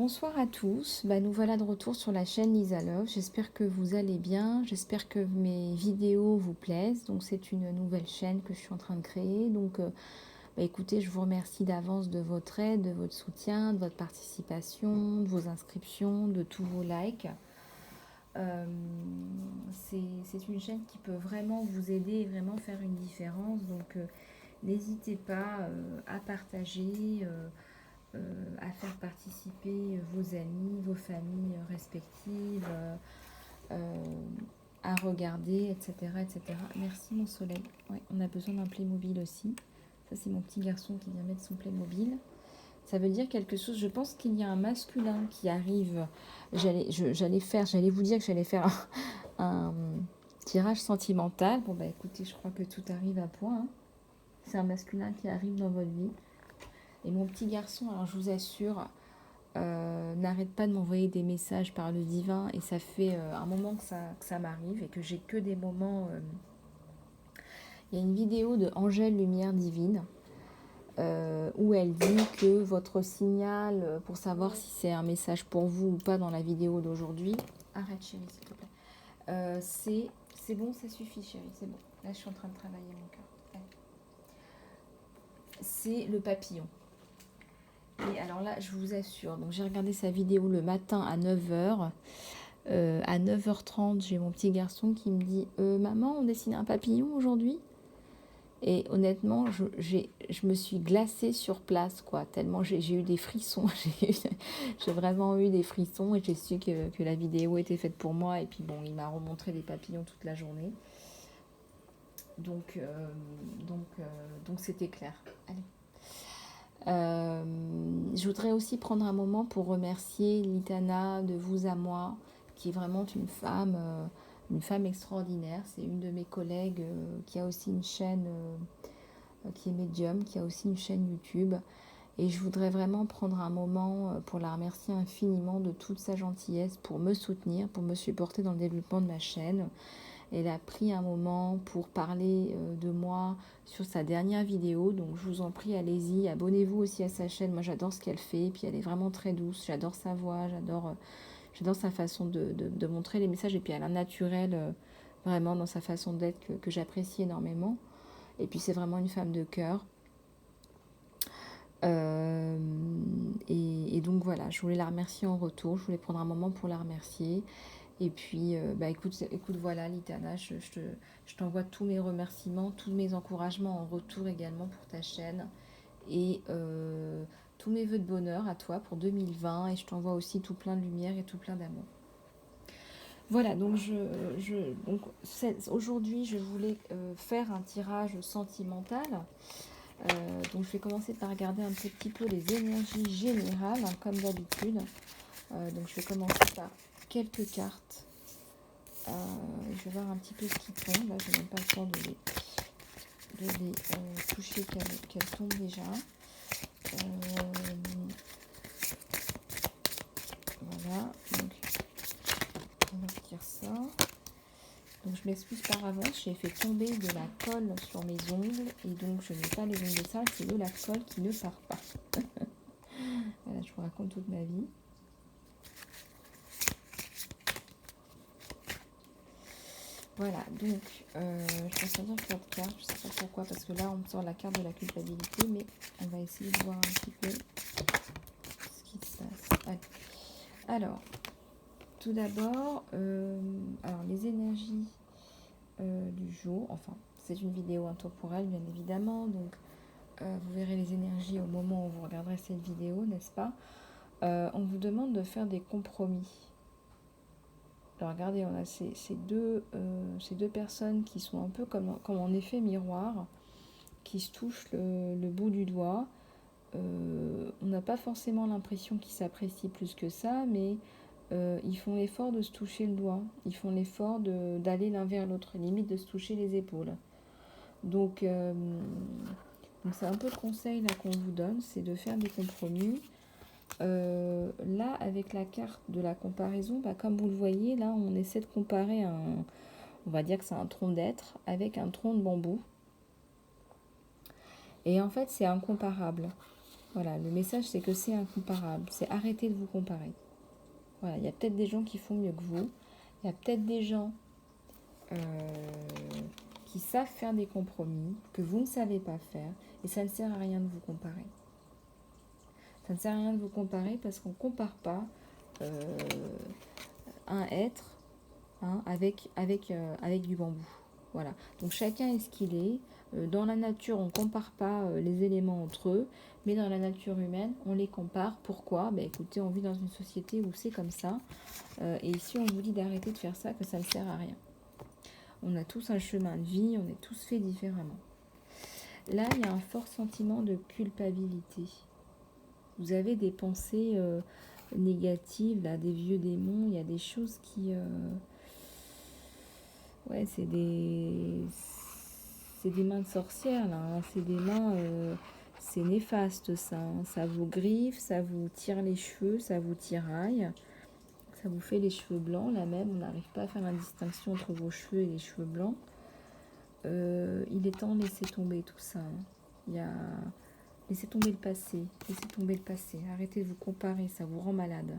bonsoir à tous. Nous voilà de retour sur la chaîne Lisa Love. J'espère que vous allez bien. J'espère que mes vidéos vous plaisent. Donc c'est une nouvelle chaîne que je suis en train de créer. Donc écoutez, je vous remercie d'avance de votre aide, de votre soutien, de votre participation, de vos inscriptions, de tous vos likes. C'est une chaîne qui peut vraiment vous aider et vraiment faire une différence. Donc n'hésitez pas à partager. À faire participer vos amis, vos familles respectives, à regarder, etc., etc. Merci mon soleil. Ouais, on a besoin d'un Playmobil aussi. Ça c'est mon petit garçon qui vient mettre son Playmobil. Ça veut dire quelque chose. Je pense qu'il y a un masculin qui arrive. J'allais vous dire que j'allais faire un tirage sentimental. Bon écoutez, je crois que tout arrive à point, hein. C'est un masculin qui arrive dans votre vie. Et mon petit garçon, alors je vous assure, n'arrête pas de m'envoyer des messages par le divin et ça fait un moment que ça m'arrive et que j'ai que des moments. Il y a une vidéo de Angèle Lumière Divine où elle dit que votre signal pour savoir si c'est un message pour vous ou pas dans la vidéo d'aujourd'hui. Arrête chérie s'il te plaît. C'est bon, ça suffit chérie, c'est bon. Là je suis en train de travailler mon cœur. Allez. C'est le papillon. Et alors là, je vous assure, donc j'ai regardé sa vidéo le matin à 9h. À 9h30, j'ai mon petit garçon qui me dit Maman, on dessine un papillon aujourd'hui ?» Et honnêtement, je me suis glacée sur place, quoi, tellement j'ai eu des frissons. J'ai vraiment eu des frissons et j'ai su que la vidéo était faite pour moi. Et puis bon, il m'a remontré des papillons toute la journée. Donc c'était clair. Allez. Je voudrais aussi prendre un moment pour remercier Litana de Vous à moi, qui est vraiment une femme extraordinaire. C'est une de mes collègues qui a aussi une chaîne, qui est médium, qui a aussi une chaîne YouTube. Et je voudrais vraiment prendre un moment pour la remercier infiniment de toute sa gentillesse, pour me soutenir, pour me supporter dans le développement de ma chaîne. Elle a pris un moment pour parler de moi sur sa dernière vidéo. Donc je vous en prie, allez-y, abonnez-vous aussi à sa chaîne. Moi j'adore ce qu'elle fait. Et puis elle est vraiment très douce. J'adore sa voix, j'adore sa façon de montrer les messages. Et puis elle a un naturel vraiment dans sa façon d'être que j'apprécie énormément. Et puis c'est vraiment une femme de cœur. Et donc voilà, je voulais la remercier en retour. Je voulais prendre un moment pour la remercier. Et puis, écoute, voilà, Litana, je t'envoie tous mes remerciements, tous mes encouragements en retour également pour ta chaîne. Et tous mes vœux de bonheur à toi pour 2020. Et je t'envoie aussi tout plein de lumière et tout plein d'amour. Voilà, donc aujourd'hui, je voulais faire un tirage sentimental. Donc, je vais commencer par regarder un petit peu les énergies générales, hein, comme d'habitude. Donc, je vais commencer par quelques cartes. Je vais voir un petit peu ce qui tombe. Là, je n'ai même pas le temps de les toucher, qu'elles tombent déjà. Voilà, donc on va retirer ça. Donc je m'excuse par avance, j'ai fait tomber de la colle sur mes ongles et donc je n'ai pas les ongles sales, c'est de la colle qui ne part pas. Voilà, je vous raconte toute ma vie. Voilà, donc je vais sortir cette carte, je ne sais pas pourquoi, parce que là on me sort la carte de la culpabilité, mais on va essayer de voir un petit peu ce qui se passe. Allez. Alors, tout d'abord, les énergies du jour, enfin, c'est une vidéo intemporelle bien évidemment, donc vous verrez les énergies au moment où vous regarderez cette vidéo, n'est-ce pas? On vous demande de faire des compromis. Alors regardez, on a ces deux personnes qui sont un peu comme en effet miroir, qui se touchent le bout du doigt. On n'a pas forcément l'impression qu'ils s'apprécient plus que ça, mais ils font l'effort de se toucher le doigt. Ils font l'effort d'aller l'un vers l'autre, limite de se toucher les épaules. Donc c'est un peu le conseil là, qu'on vous donne, c'est de faire des compromis. Là, avec la carte de la comparaison, comme vous le voyez, là, on essaie de comparer on va dire que c'est un tronc d'être avec un tronc de bambou. Et en fait, c'est incomparable. Voilà, le message, c'est que c'est incomparable. C'est arrêter de vous comparer. Voilà, il y a peut-être des gens qui font mieux que vous. Il y a peut-être des gens qui savent faire des compromis, que vous ne savez pas faire. Et ça ne sert à rien de vous comparer. Ça ne sert à rien de vous comparer parce qu'on ne compare pas un être avec du bambou. Voilà. Donc chacun est ce qu'il est. Dans la nature, on ne compare pas les éléments entre eux, mais dans la nature humaine, on les compare. Pourquoi? Écoutez, on vit dans une société où c'est comme ça. Et si on vous dit d'arrêter de faire ça, que ça ne sert à rien. On a tous un chemin de vie, on est tous faits différemment. Là, il y a un fort sentiment de culpabilité. Vous avez des pensées négatives, là, des vieux démons, il y a des choses qui... Ouais, c'est des mains de sorcière, là. Hein. C'est des mains... c'est néfaste, ça. Hein. Ça vous griffe, ça vous tire les cheveux, ça vous tiraille. Ça vous fait les cheveux blancs, là même. On n'arrive pas à faire la distinction entre vos cheveux et les cheveux blancs. Il est temps de laisser tomber tout ça. Hein. Il y a... Laissez tomber le passé. Laissez tomber le passé. Arrêtez de vous comparer, ça vous rend malade.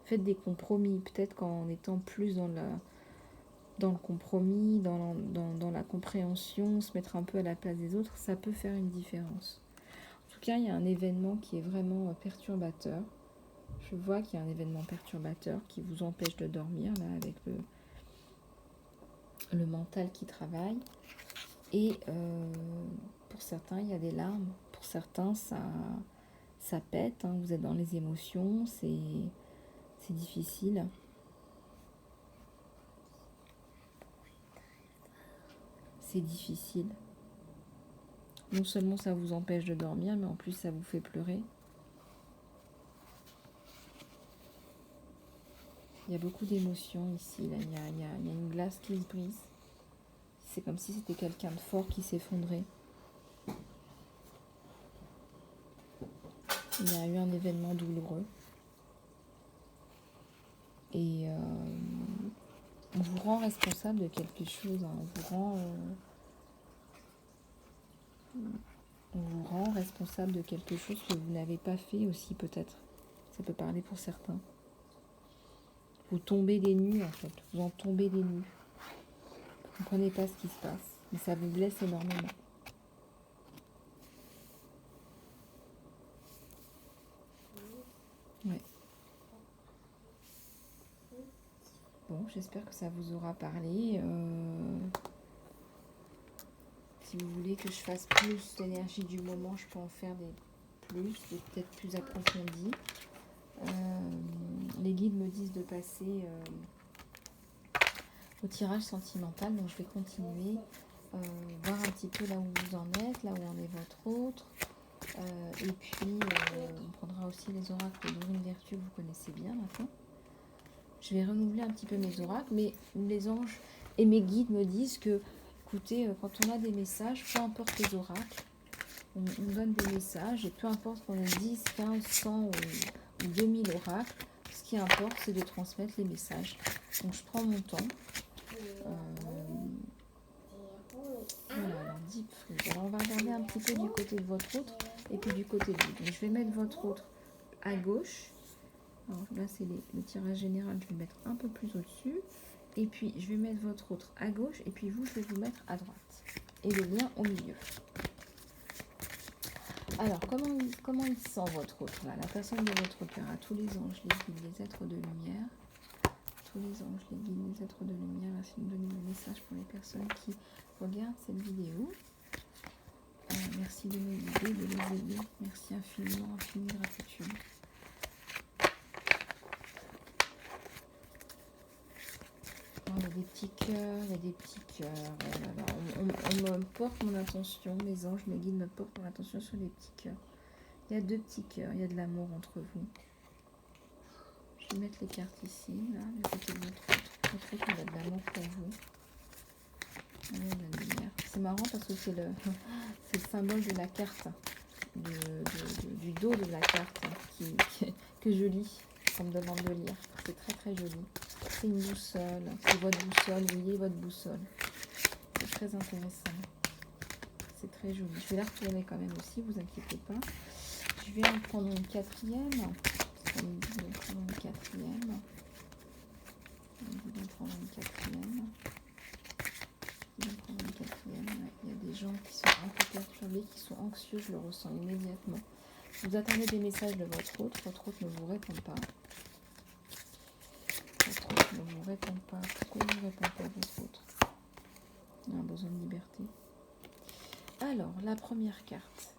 Faites des compromis. Peut-être qu'en étant plus dans le compromis, dans la compréhension, se mettre un peu à la place des autres, ça peut faire une différence. En tout cas, il y a un événement qui est vraiment perturbateur. Je vois qu'il y a un événement perturbateur qui vous empêche de dormir, là, avec le mental qui travaille. Et pour certains, il y a des larmes. Pour certains, ça pète. Hein. Vous êtes dans les émotions. C'est difficile. C'est difficile. Non seulement ça vous empêche de dormir, mais en plus ça vous fait pleurer. Il y a beaucoup d'émotions ici. Là. Il y a une glace qui se brise. C'est comme si c'était quelqu'un de fort qui s'effondrait. Il y a eu un événement douloureux. Et on vous rend responsable de quelque chose. Hein. On vous rend responsable de quelque chose que vous n'avez pas fait aussi, peut-être. Ça peut parler pour certains. Vous tombez des nues, en fait. Vous en tombez des nues. Vous ne comprenez pas ce qui se passe. Mais ça vous blesse énormément. Ouais. Bon, j'espère que ça vous aura parlé. Si vous voulez que je fasse plus d'énergie du moment, je peux en faire des peut-être plus approfondis. Les guides me disent de passer au tirage sentimental, donc je vais continuer, voir un petit peu là où vous en êtes, là où en est votre autre. Et puis, on prendra aussi les oracles d'Aurine Vertueux que vous connaissez bien maintenant. Je vais renouveler un petit peu mes oracles, mais les anges et mes guides me disent que, écoutez, quand on a des messages, peu importe les oracles, on donne des messages, et peu importe qu'on ait 10, 15, 100 ou 2000 oracles, ce qui importe, c'est de transmettre les messages. Donc, je prends mon temps. Voilà, alors Deep Freeze. Alors, on va regarder un petit peu du côté de votre autre, et puis du côté de vous. Donc, je vais mettre votre autre à gauche. Alors là, c'est le tirage général, je vais mettre un peu plus au-dessus. Et puis, je vais mettre votre autre à gauche. Et puis, vous, je vais vous mettre à droite. Et le lien au milieu. Alors, comment il sent votre autre là? La personne de votre cœur, à tous les anges, les guides, les êtres de lumière. Tous les anges, les guides, les êtres de lumière. Merci de me donner des messages pour les personnes qui regardent cette vidéo. Merci de me guider, de les aider. Merci infiniment, infinie gratitude. Il y a des petits cœurs, il y a des petits cœurs. On me porte mon attention, mes anges, mes guides me portent mon attention sur les petits cœurs. Il y a deux petits cœurs, il y a de l'amour entre vous. Je vais mettre les cartes ici, là, du côté de votre autre. Votre autre, il y a de l'amour pour vous. Il y a de la lumière. C'est marrant parce que c'est le symbole de la carte, du dos de la carte que je lis, qu'on me demande de lire. C'est très très joli. C'est une boussole, c'est votre boussole, vous voyez votre boussole. C'est très intéressant. c'est très joli. Je vais la retourner quand même aussi, vous inquiétez pas. Je vais en prendre une quatrième. On me dit de prendre une quatrième. On me dit de prendre une quatrième. Je vais prendre une quatrième. Ouais. Il y a des gens qui sont un peu perturbés, qui sont anxieux, je le ressens immédiatement. Vous attendez des messages de votre hôte ne vous répond pas. Votre hôte ne vous répond pas. Pourquoi il ne répond pas votre hôte? Il a besoin de liberté. Alors, la première carte,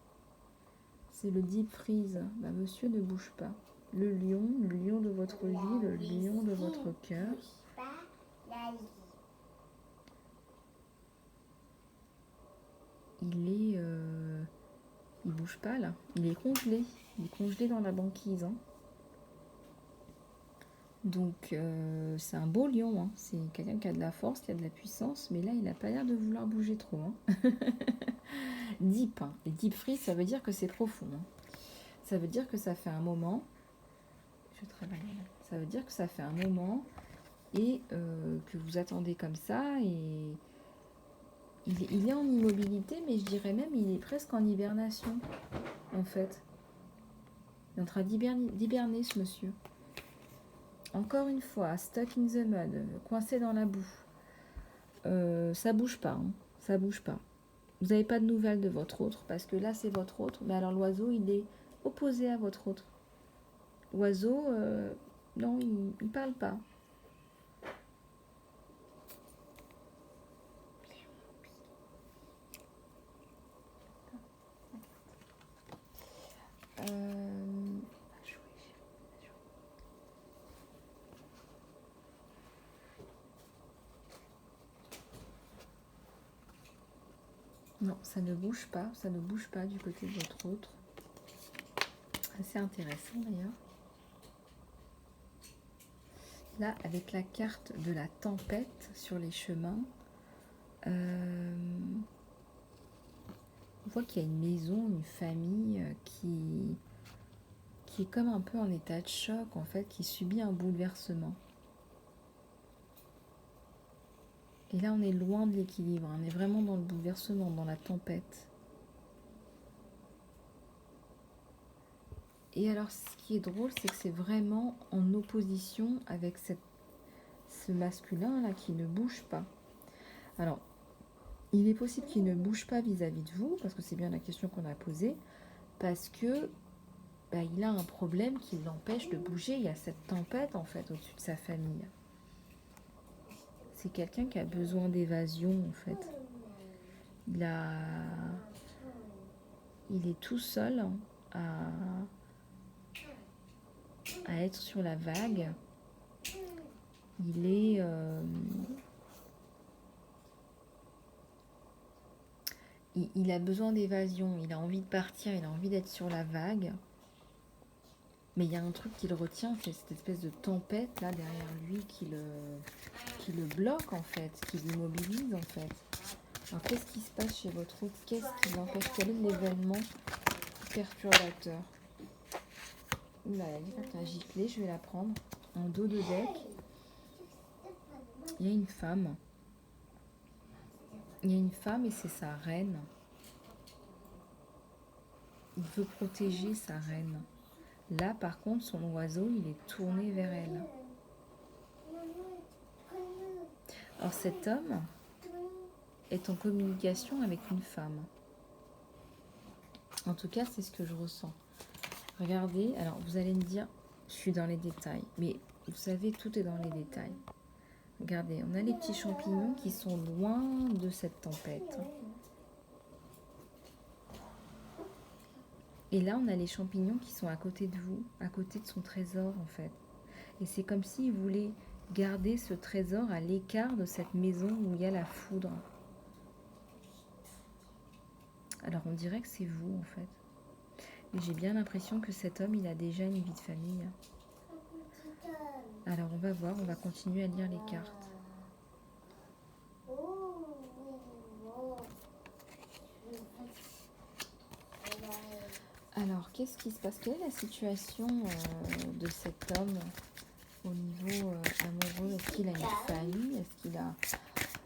c'est le Deep Freeze. Bah, monsieur ne bouge pas. Le lion de votre vie, le lion de votre cœur. Il bouge pas là. Il est congelé. Il est congelé dans la banquise. Hein. Donc, c'est un beau lion. Hein. C'est quelqu'un qui a de la force, qui a de la puissance. Mais là, il n'a pas l'air de vouloir bouger trop. Hein. Deep. Hein. Les deep freeze, ça veut dire que c'est profond. Hein. Ça veut dire que ça fait un moment. Je travaille là. Ça veut dire que ça fait un moment et que vous attendez comme ça. Et il est en immobilité, mais je dirais même il est presque en hibernation, en fait. Il est en train d'hiberner, ce monsieur. Encore une fois, stuck in the mud, coincé dans la boue. Ça bouge pas, hein. Ça bouge pas. Vous n'avez pas de nouvelles de votre autre, parce que là, c'est votre autre. Mais alors, l'oiseau, il est opposé à votre autre. L'oiseau, non, il ne parle pas. Non, ça ne bouge pas du côté de votre autre. Assez intéressant d'ailleurs. Là, avec la carte de la tempête sur les chemins, on voit qu'il y a une maison, une famille qui est comme un peu en état de choc, en fait, qui subit un bouleversement. Et là, on est loin de l'équilibre, on est vraiment dans le bouleversement, dans la tempête. Et alors, ce qui est drôle, c'est que c'est vraiment en opposition avec ce masculin-là qui ne bouge pas. Alors, il est possible qu'il ne bouge pas vis-à-vis de vous, parce que c'est bien la question qu'on a posée, parce que il a un problème qui l'empêche de bouger. Il y a cette tempête, en fait, au-dessus de sa famille. C'est quelqu'un qui a besoin d'évasion, en fait. Il est tout seul à être sur la vague. Il a besoin d'évasion, il a envie de partir, il a envie d'être sur la vague. Mais il y a un truc qui le retient, c'est cette espèce de tempête là derrière lui qui le bloque en fait, qui l'immobilise en fait. Alors qu'est-ce qui se passe chez votre autre? Qu'est-ce qui l'empêche? Quel est l'événement perturbateur? Oula, la carte a giclé, je vais la prendre. En dos de deck, il y a une femme. Il y a une femme et c'est sa reine. Il veut protéger sa reine. Là, par contre, son oiseau, il est tourné vers elle. Alors, cet homme est en communication avec une femme. En tout cas, c'est ce que je ressens. Regardez, alors vous allez me dire, je suis dans les détails. Mais vous savez, tout est dans les détails. Regardez, on a les petits champignons qui sont loin de cette tempête. Et là, on a les champignons qui sont à côté de vous, à côté de son trésor, en fait. Et c'est comme s'il voulait garder ce trésor à l'écart de cette maison où il y a la foudre. Alors, on dirait que c'est vous, en fait. Mais j'ai bien l'impression que cet homme, il a déjà une vie de famille. Alors, on va voir, on va continuer à lire les cartes. Alors, qu'est-ce qui se passe? Quelle est la situation de cet homme au niveau amoureux? Est-ce qu'il a une famille?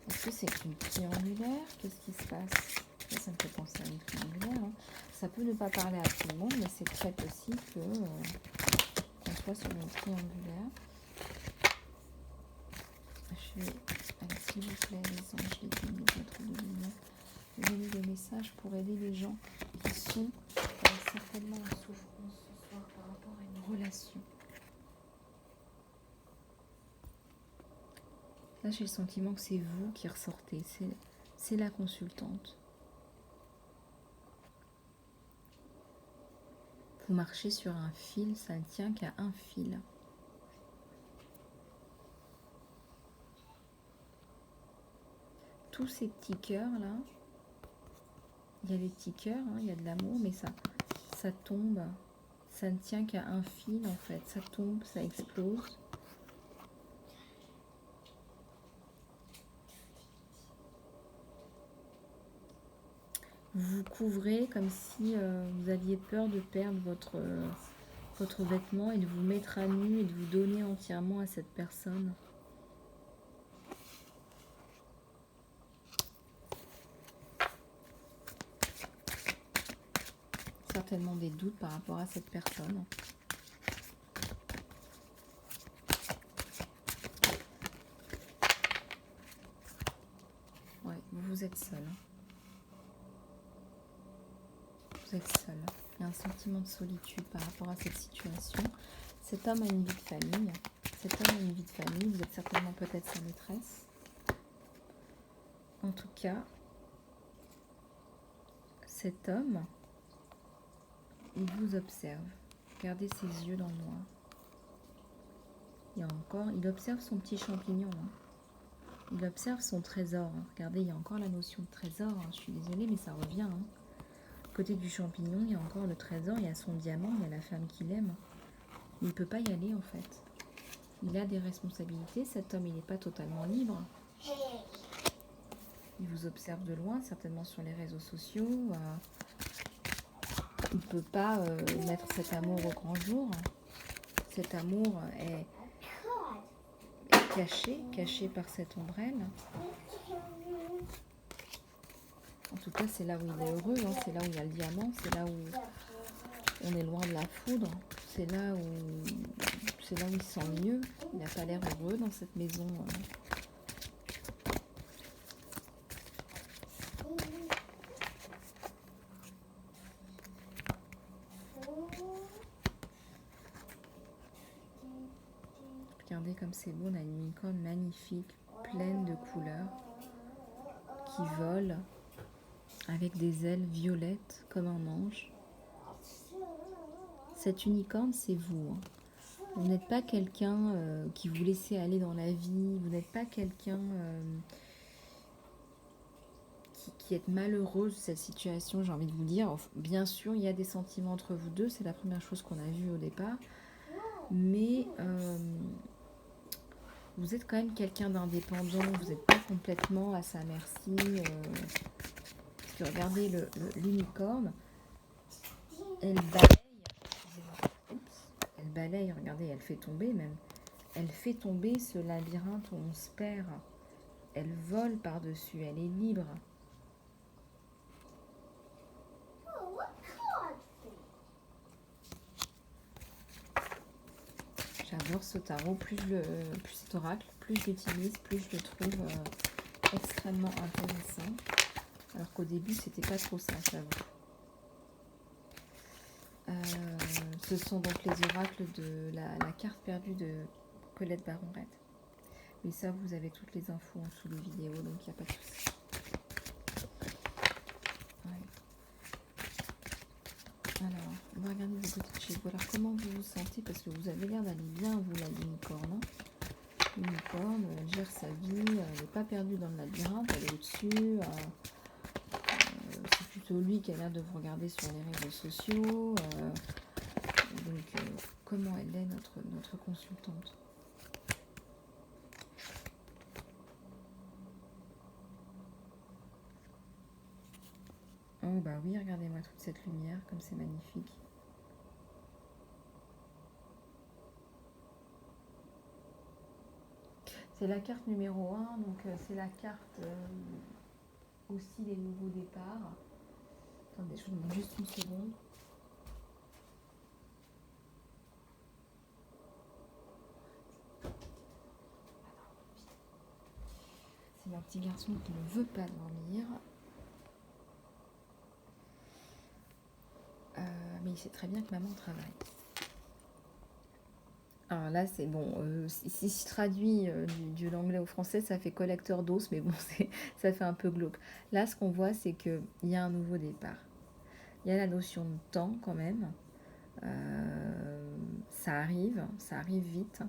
Est-ce que c'est une triangulaire? Qu'est-ce qui se passe? Ça me fait penser à une triangulaire. Hein. Ça peut ne pas parler à tout le monde, mais c'est très possible que qu'on soit sur une triangulaire. Je vais, allez, s'il vous plaît, les anges, les guides, les êtres de lumière, donnez des messages pour aider les gens qui sont certainement en souffrance ce soir par rapport à une relation. Là, j'ai le sentiment que c'est vous qui ressortez, c'est la consultante. Vous marchez sur un fil, ça ne tient qu'à un fil. Tous ces petits cœurs là, il y a des petits cœurs, hein, il y a de l'amour, mais ça tombe, ça ne tient qu'à un fil en fait, ça tombe, ça explose. Vous couvrez comme si vous aviez peur de perdre votre vêtement et de vous mettre à nu et de vous donner entièrement à cette personne. Certainement des doutes par rapport à cette personne. Ouais, vous êtes seul. Vous êtes seul. Il y a un sentiment de solitude par rapport à cette situation. Cet homme a une vie de famille. Cet homme a une vie de famille. Vous êtes certainement peut-être sa maîtresse. En tout cas, cet homme, il vous observe. Regardez ses yeux dans le noir. Il observe son petit champignon. Hein. Il observe son trésor. Hein. Regardez, il y a encore la notion de trésor. Hein. Je suis désolée, mais ça revient. Hein. Côté du champignon, il y a encore le trésor, il y a son diamant, il y a la femme qu'il aime. Il ne peut pas y aller en fait. Il a des responsabilités, cet homme il n'est pas totalement libre. Il vous observe de loin, certainement sur les réseaux sociaux. Il ne peut pas mettre cet amour au grand jour. Cet amour est caché par cette ombrelle. En tout cas, c'est là où il est heureux, hein. C'est là où il y a le diamant, c'est là où on est loin de la foudre, c'est là où il se sent mieux. Il n'a pas l'air heureux dans cette maison. Regardez comme c'est beau, on a une licorne magnifique, pleine de couleurs, qui vole avec des ailes violettes comme un ange. Cette unicorne, c'est vous. Hein. Vous n'êtes pas quelqu'un qui vous laissez aller dans la vie, vous n'êtes pas quelqu'un qui est malheureuse de cette situation, j'ai envie de vous dire. Bien sûr, il y a des sentiments entre vous deux, c'est la première chose qu'on a vue au départ, mais vous êtes quand même quelqu'un d'indépendant, vous n'êtes pas complètement à sa merci. Parce que regardez l'unicorne, elle balaye, regardez, elle fait tomber même. Elle fait tomber ce labyrinthe où on se perd. Elle vole par-dessus, elle est libre. J'adore ce tarot, plus cet oracle, plus je l'utilise, plus je le trouve extrêmement intéressant. Alors qu'au début, c'était pas trop ça, j'avoue. Ce sont donc les oracles de la carte perdue de Colette Baron-Red. Mais ça, vous avez toutes les infos en dessous des vidéos, donc il n'y a pas de souci. Ouais. Alors, on va regarder vos petites chez vous. Alors, comment vous vous sentez? Parce que vous avez l'air d'aller bien, vous, la licorne. L'unicorne, elle gère sa vie, elle n'est pas perdue dans le labyrinthe, elle est au-dessus. C'est plutôt lui qui a l'air de vous regarder sur les réseaux sociaux. Donc, comment elle est, notre consultante? Oh, bah oui, regardez-moi toute cette lumière, comme c'est magnifique. C'est la carte numéro 1, donc c'est la carte aussi les nouveaux départs. Attendez, je vous demande juste une seconde. C'est mon petit garçon qui ne veut pas dormir. Mais il sait très bien que maman travaille. Alors là, c'est bon. Si je traduis de l'anglais au français, ça fait collecteur d'os, mais bon, ça fait un peu glauque. Là, ce qu'on voit, c'est qu'il y a un nouveau départ. Il y a la notion de temps quand même. Ça arrive vite.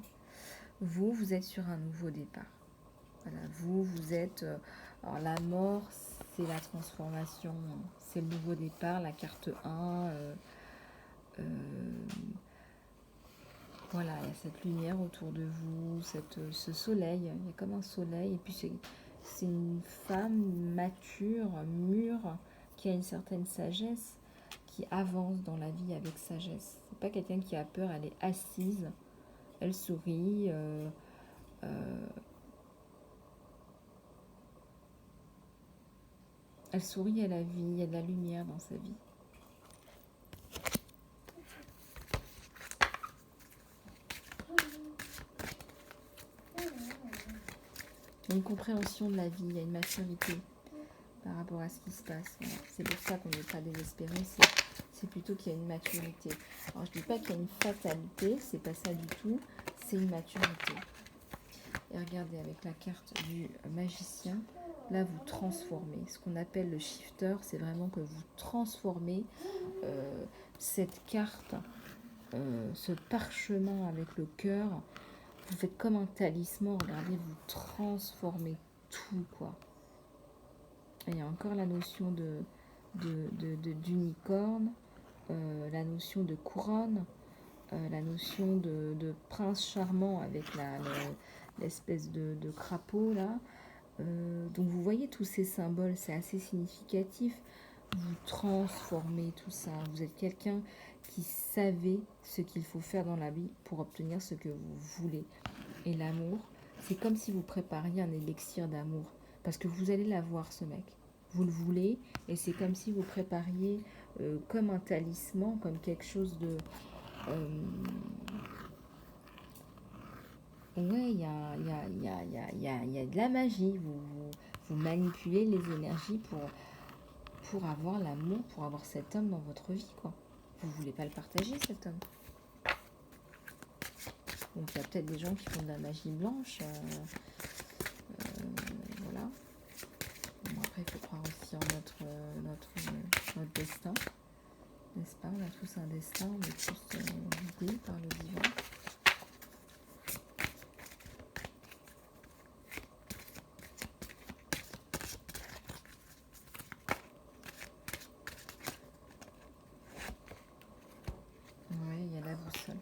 Vous êtes sur un nouveau départ. Voilà, vous êtes... alors la mort, c'est la transformation, c'est le nouveau départ, la carte 1. Voilà, il y a cette lumière autour de vous, ce soleil, il y a comme un soleil, et puis c'est une femme mature, mûre, qui a une certaine sagesse, qui avance dans la vie avec sagesse. C'est pas quelqu'un qui a peur, elle est assise, elle sourit, elle sourit à la vie, il y a de la lumière dans sa vie. Il y a une compréhension de la vie, il y a une maturité par rapport à ce qui se passe. Voilà. C'est pour ça qu'on n'est pas désespéré, c'est plutôt qu'il y a une maturité. Alors je ne dis pas qu'il y a une fatalité, c'est pas ça du tout, c'est une maturité. Et regardez, avec la carte du magicien, là vous transformez. Ce qu'on appelle le shifter, c'est vraiment que vous transformez cette carte, ce parchemin avec le cœur. Vous faites comme un talisman, regardez, vous transformez tout, quoi. Et il y a encore la notion d'unicorne, la notion de couronne, la notion de prince charmant avec l'espèce de crapaud, là. Donc vous voyez tous ces symboles, c'est assez significatif. Vous transformez tout ça. Vous êtes quelqu'un qui savait ce qu'il faut faire dans la vie pour obtenir ce que vous voulez. Et l'amour, c'est comme si vous prépariez un élixir d'amour. Parce que vous allez l'avoir, ce mec. Vous le voulez, et c'est comme si vous prépariez comme un talisman, comme quelque chose de... ouais, il y a de la magie. Vous manipulez les énergies pour avoir l'amour, pour avoir cet homme dans votre vie, quoi. Vous voulez pas le partager, cet homme. Donc il y a peut-être des gens qui font de la magie blanche. Voilà. Bon, après, il faut croire aussi en notre destin. N'est-ce pas? On a tous un destin, on est tous guidés par le divin. Oui, il y a la boussole.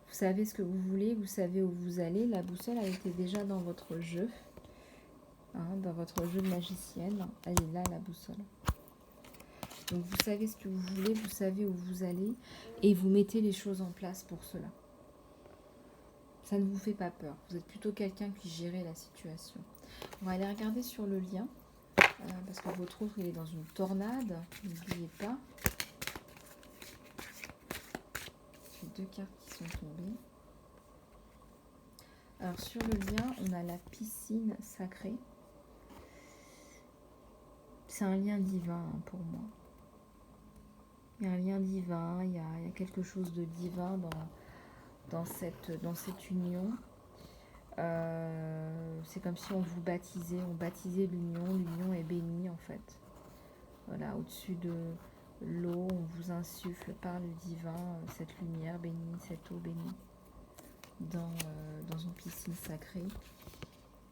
Vous savez ce que vous voulez, vous savez où vous allez. La boussole a été déjà dans votre jeu, hein, dans votre jeu de magicienne. Elle est là, la boussole. Donc vous savez ce que vous voulez, vous savez où vous allez, et vous mettez les choses en place pour cela. Ça ne vous fait pas peur. Vous êtes plutôt quelqu'un qui gère la situation. On va aller regarder sur le lien, parce que votre autre, il est dans une tornade. N'oubliez pas. J'ai deux cartes qui sont tombées. Alors sur le lien, on a la piscine sacrée. C'est un lien divin, hein, pour moi. Il y a un lien divin, il y a quelque chose de divin dans cette union. C'est comme si on vous baptisait, on baptisait l'union est bénie en fait. Voilà, au-dessus de l'eau, on vous insuffle par le divin cette lumière bénie, cette eau bénie dans une piscine sacrée.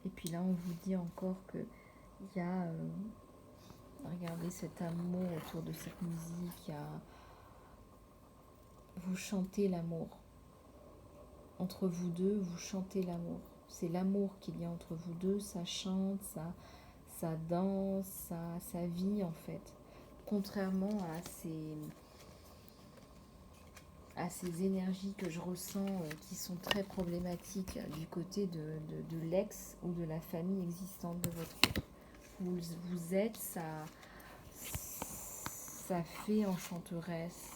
Et puis là, on vous dit encore que il y a, regardez cet amour autour de cette musique, vous chantez l'amour. Entre vous deux, vous chantez l'amour. C'est l'amour qu'il y a entre vous deux, ça chante, ça danse, ça vit en fait. Contrairement à ces énergies que je ressens qui sont très problématiques du côté de l'ex ou de la famille existante de votre autre. vous êtes sa fée enchanteresse.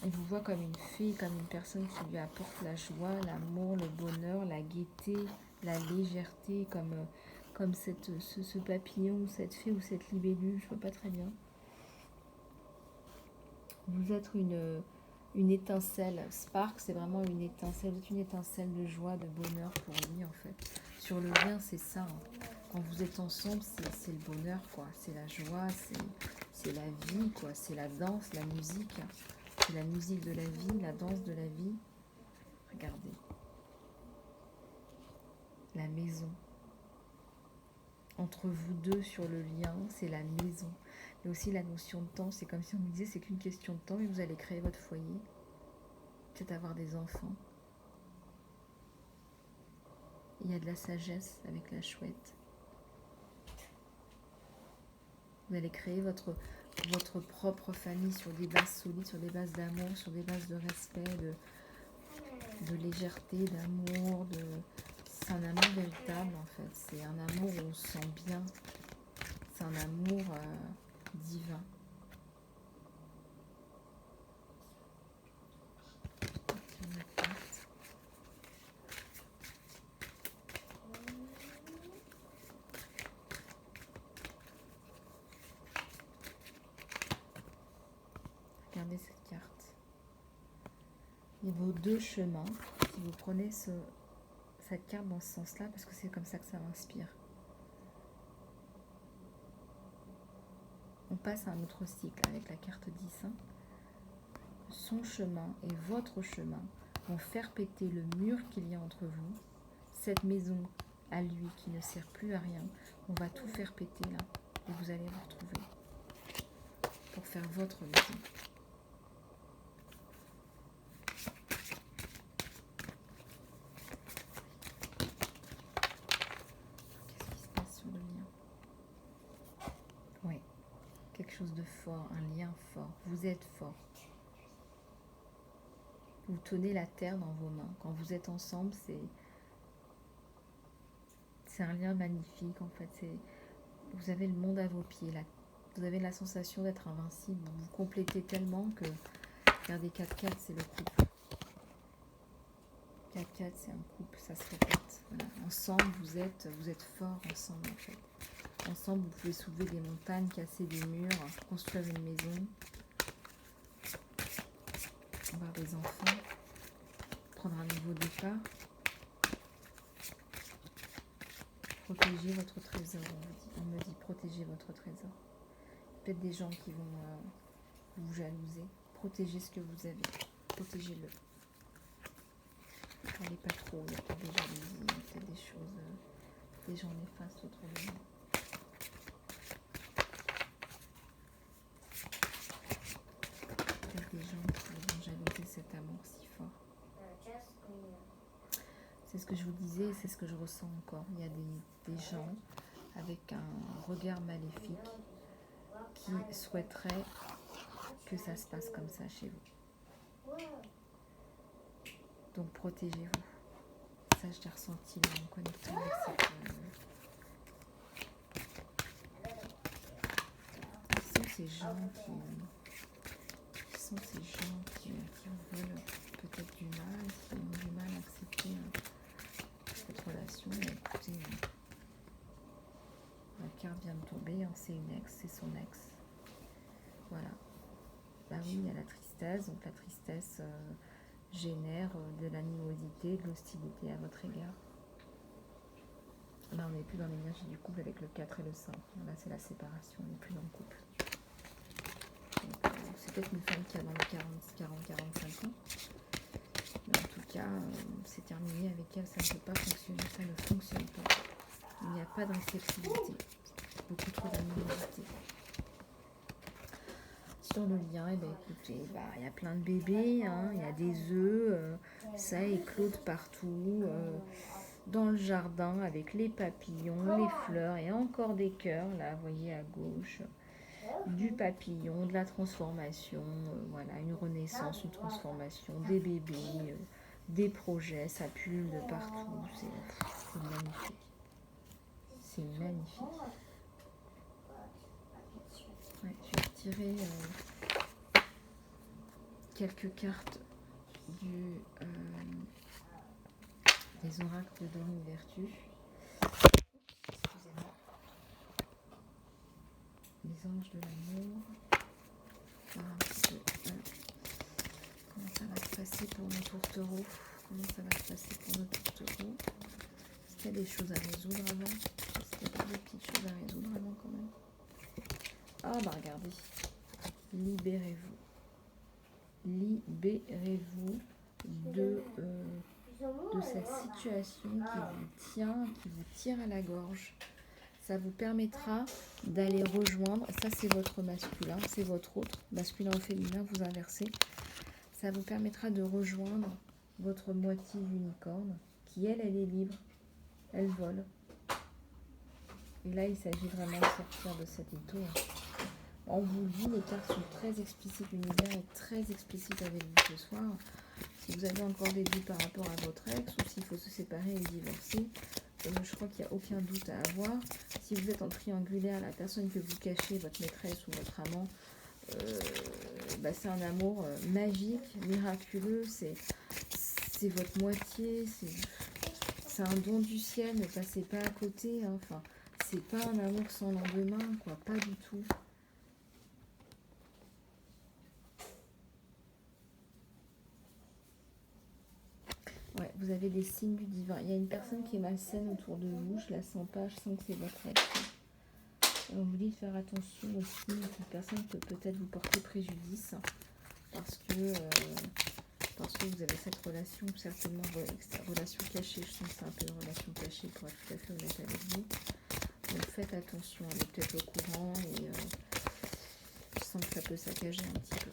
Il vous voit comme une fée, comme une personne qui lui apporte la joie, l'amour, le bonheur, la gaieté, la légèreté, comme ce papillon, ou cette fée, ou cette libellule, je vois pas très bien. Vous êtes une étincelle. Spark, c'est vraiment une étincelle. Vous êtes une étincelle de joie, de bonheur pour lui, en fait. Sur le lien, c'est ça. Hein. Quand vous êtes ensemble, c'est le bonheur, quoi. C'est la joie, c'est la vie, quoi. C'est la danse, la musique. C'est la musique de la vie, la danse de la vie. Regardez. La maison. Entre vous deux sur le lien, c'est la maison. Mais aussi la notion de temps, c'est comme si on me disait c'est qu'une question de temps et vous allez créer votre foyer. Peut-être avoir des enfants. Il y a de la sagesse avec la chouette. Vous allez créer votre propre famille sur des bases solides, sur des bases d'amour, sur des bases de respect, de légèreté, d'amour. C'est un amour véritable en fait. C'est un amour où on se sent bien. C'est un amour divin. Regardez cette carte. Il y a vos deux chemins. Si vous prenez cette carte dans ce sens-là, parce que c'est comme ça que ça m'inspire. On passe à un autre cycle avec la carte 10. Hein. Son chemin et votre chemin vont faire péter le mur qu'il y a entre vous. Cette maison à lui qui ne sert plus à rien, on va tout faire péter là. Et vous allez vous retrouver pour faire votre maison. Qu'est-ce qui se passe sur le lien? Oui, quelque chose de fort, un lien fort. Vous êtes fort. Vous tenez la terre dans vos mains. Quand vous êtes ensemble, c'est un lien magnifique en fait. Vous avez le monde à vos pieds. Là. Vous avez la sensation d'être invincible. Vous vous complétez tellement que... Regardez, 4-4, c'est le couple. 4-4, c'est un couple, ça se répète. Voilà. Ensemble, vous êtes forts ensemble en fait. Ensemble, vous pouvez soulever des montagnes, casser des murs, construire une maison, avoir des enfants, prendre un nouveau départ. Protégez votre trésor, on me dit protégez votre trésor. Peut-être des gens qui vont vous jalouser. Protégez ce que vous avez, protégez-le. N'allez pas trop, il y a peut-être des jalousies, il y a peut-être des choses, des gens néfastes autour de vous. Peut-être des gens qui vont jalouser cet amour si fort. C'est ce que je vous disais, c'est ce que je ressens encore. Il y a des gens avec un regard maléfique qui souhaiteraient que ça se passe comme ça chez vous. Donc protégez-vous. Ça, je l'ai ressenti là, en connectant avec cette... Qui sont ces gens qui veulent peut-être du mal, qui ont du mal à accepter cette relation. Mais écoutez, la carte vient de tomber, hein, c'est une ex, c'est son ex. Voilà. Bah oui, il y a la tristesse, donc la tristesse génère de l'animosité, de l'hostilité à votre égard. Là, on n'est plus dans l'énergie du couple avec le 4 et le 5. Là, c'est la séparation, on n'est plus dans le couple. C'est peut-être une femme qui a dans les 40-45 ans. Mais en tout cas, c'est terminé avec elle, ça ne peut pas fonctionner, ça ne fonctionne pas. Il n'y a pas de réceptivité, beaucoup trop d'animosité. Sur le lien, eh bien, écoutez, il y a plein de bébés, hein, il y a des œufs, ça éclode partout, dans le jardin avec les papillons, les fleurs et encore des cœurs, là, vous voyez à gauche, du papillon, de la transformation, voilà, une renaissance, une transformation, des bébés, des projets, ça pullule de partout, c'est magnifique. C'est magnifique. Ouais, je vais retirer quelques cartes des oracles de Dorine Vertu. Excusez-moi. Les anges de l'amour. Voir un petit peu comment ça va se passer pour nos tourtereaux. Comment ça va se passer pour nos tourtereaux. Est-ce qu'il y a des choses à résoudre avant? Est-ce qu'il y a des petites choses à résoudre avant quand même? Ah bah regardez. Libérez-vous. Libérez-vous de cette situation qui vous tire à la gorge. Ça vous permettra d'aller rejoindre, ça c'est votre masculin, c'est votre autre, masculin ou féminin, vous inversez. Ça vous permettra de rejoindre votre moitié unicorne, qui elle est libre, elle vole. Et là il s'agit vraiment de sortir de cet étau. On vous le dit, les cartes sont très explicites, l'univers est très explicite avec vous ce soir. Si vous avez encore des doutes par rapport à votre ex, ou s'il faut se séparer et divorcer, je crois qu'il n'y a aucun doute à avoir. Si vous êtes en triangulaire, la personne que vous cachez, votre maîtresse ou votre amant, c'est un amour magique, miraculeux, c'est votre moitié, c'est un don du ciel, ne passez pas à côté, hein. Enfin, c'est pas un amour sans lendemain, quoi, pas du tout. Ouais, vous avez des signes du divin. Il y a une personne qui est malsaine autour de vous, je la sens pas, je sens que c'est votre ex. On vous dit de faire attention aussi, cette personne peut peut-être vous porter préjudice parce que vous avez cette relation, certainement relation cachée, je sens que c'est un peu une relation cachée pour être tout à fait honnête avec vous. Donc faites attention, elle est peut-être au courant et je sens que ça peut saccager un petit peu.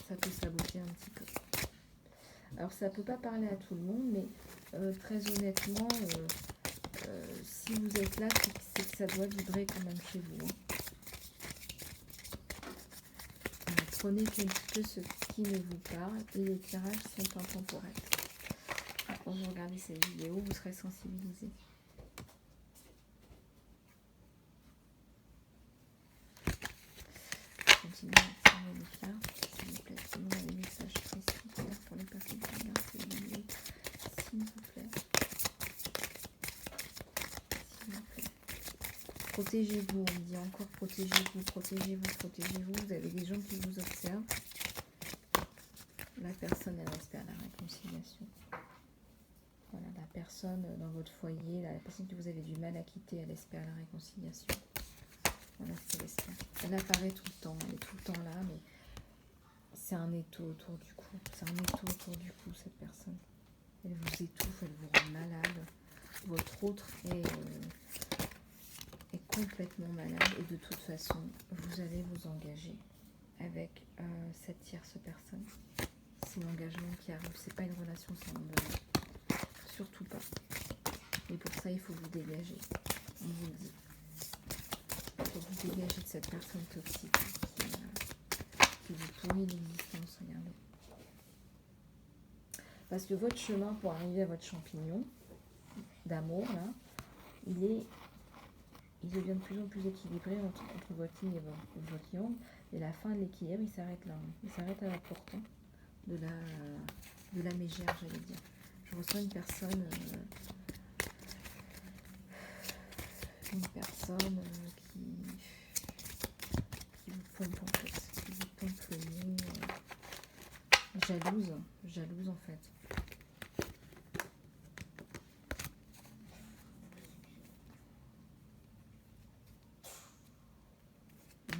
Ça peut saboter un petit peu. Alors ça ne peut pas parler à tout le monde, mais très honnêtement, si vous êtes là, c'est que ça doit vibrer quand même chez vous. Hein. Prenez un petit peu ce qui ne vous parle et les tirages sont intemporels. Quand vous regardez cette vidéo, vous serez sensibilisé. Continuez à tirer les cartes, s'il vous plaît. Sinon, les messages précis pour les personnes qui regardent cette vidéo, s'il vous plaît. Protégez-vous, on me dit encore protégez-vous, protégez-vous, protégez-vous. Vous avez des gens qui vous observent. La personne, elle espère la réconciliation. Voilà, la personne dans votre foyer, la personne que vous avez du mal à quitter, elle espère la réconciliation. Voilà ce qu'elle espère. Elle apparaît tout le temps, elle est tout le temps là, mais c'est un étau autour du cou. C'est un étau autour du cou, cette personne. Elle vous étouffe, elle vous rend malade. Votre autre est complètement malade et de toute façon, vous allez vous engager avec cette tierce personne. C'est l'engagement qui arrive, c'est pas une relation sans lendemain. Surtout pas. Et pour ça, il faut vous dégager. On vous le dit. Il faut vous dégager de cette personne toxique qui vous pourrit l'existence, regardez. Parce que votre chemin pour arriver à votre champignon d'amour, là, il devient de plus en plus équilibré entre votre ligne et votre yang. Et la fin de l'équilibre, il s'arrête là. Il s'arrête à la porte de la mégère, j'allais dire. Je ressens une personne qui vous pompe en fait, qui vous pompe le nez, jalouse en fait.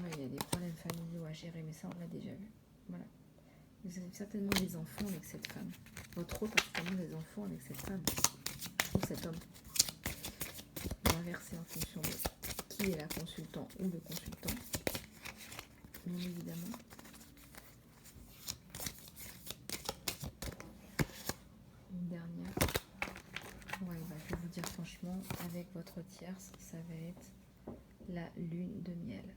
Ouais, il y a des problèmes familiaux à gérer, mais ça on l'a déjà vu. Voilà. Vous avez certainement des enfants avec cette femme. Votre autre a certainement des enfants avec cette femme ou cet homme. On va inverser en fonction de qui est la consultant ou le consultant, bien évidemment. Une dernière. Ouais, je vais vous dire franchement, avec votre tierce, ça va être la lune de miel.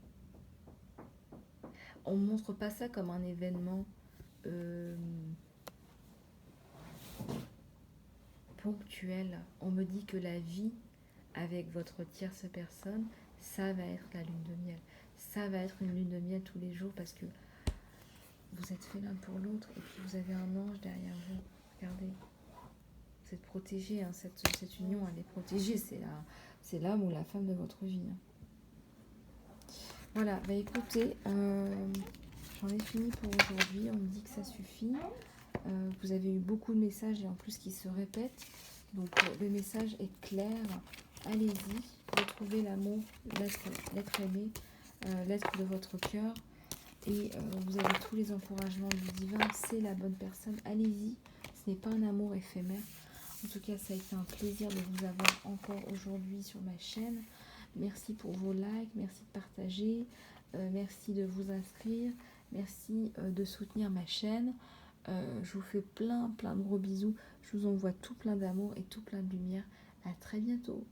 On ne montre pas ça comme un événement ponctuel. On me dit que la vie avec votre tierce personne, ça va être la lune de miel. ça va être une lune de miel tous les jours parce que vous êtes fait l'un pour l'autre et puis vous avez un ange derrière vous. Regardez, vous êtes protégés, hein, cette union, elle est protégée, c'est l'homme ou la femme de votre vie. Hein. Voilà, bah écoutez, j'en ai fini pour aujourd'hui, on me dit que ça suffit. Vous avez eu beaucoup de messages et en plus qui se répètent. Donc le message est clair. Allez-y, retrouvez l'amour, l'être aimé, l'être de votre cœur. Et vous avez tous les encouragements du divin. C'est la bonne personne. Allez-y, ce n'est pas un amour éphémère. En tout cas, ça a été un plaisir de vous avoir encore aujourd'hui sur ma chaîne. Merci pour vos likes, merci de partager, merci de vous inscrire, merci de soutenir ma chaîne. Je vous fais plein de gros bisous. Je vous envoie tout plein d'amour et tout plein de lumière. À très bientôt.